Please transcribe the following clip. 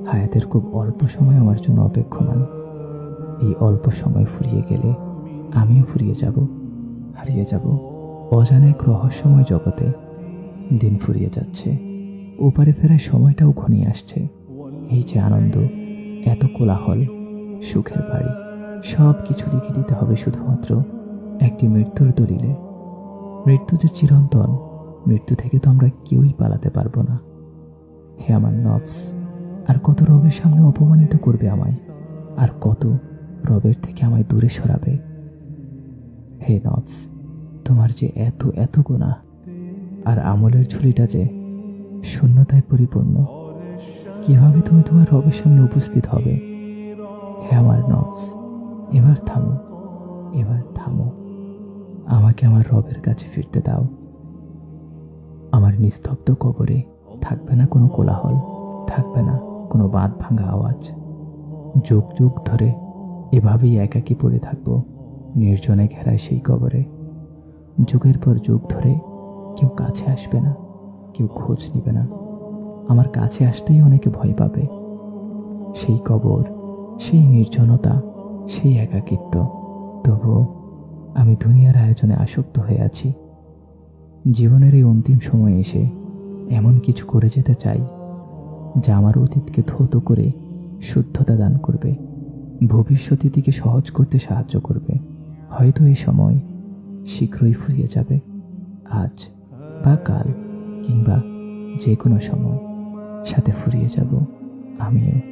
হায়াতের খুব অল্প সময় আমার জন্য অপেক্ষমান। এই অল্প সময় ফুরিয়ে গেলে আমিও ফুরিয়ে যাব, হারিয়ে যাব অজানা এক রহস্যময় জগতে। দিন ফুরিয়ে যাচ্ছে, ওপারে ফেরার সময়টাও ঘনিয়ে আসছে। এই যে আনন্দ, এত কোলাহল, সুখের বাড়ি, সব কিছু লিখে দিতে হবে শুধুমাত্র একটি মৃত্যুর দলিলে। মৃত্যু যে চিরন্তন, মৃত্যু থেকে তো আমরা কেউই পালাতে পারবো না। হে আমার নফস, আর কত রবের সামনে অপমানিত করবে আমায়, আর কত রবের থেকে আমায় দূরে সরাবে। হে নফস, তোমার যে এত এত গুনাহ, আর আমলের ঝুলিটা যে শূন্যতায় পরিপূর্ণ। কিভাবে তুমি তোমার রবের সামনে উপস্থিত হবে? হে আমার নফস, এবার থামো, এবার থামো। আমাকে আমার রবের কাছে ফিরতে দাও। আমার নিস্তব্ধ কবরে থাকবে না কোনো কোলাহল, থাকবে না কোনো বাঁধ ভাঙা আওয়াজ। যুগ যুগ ধরে এভাবেই একাকী পড়ে থাকবো নির্জনে ঘেরায় সেই কবরে। যুগের পর যুগ ধরে কেউ কাছে আসবে না, কেউ খোঁজ নিবে না। আমার কাছে আসতেই অনেকে ভয় পাবে। সেই কবর, সেই নির্জনতা, সেই একাকিত্ব। তবুও আমি দুনিয়ার আয়োজনে আসক্ত হয়ে আছি। জীবনের এই অন্তিম সময়ে এসে এমন কিছু করে যেতে চাই যা আমার অতীতকে ধৌত করে শুদ্ধতা দান করবে, ভবিষ্যৎটিকে সহজ করতে সাহায্য করবে। হয়তো এই সময় শীঘ্রই ফুরিয়ে যাবে, আজ বা কাল কিংবা যে কোনো সময়। সাথে ফুরিয়ে যাব আমিও।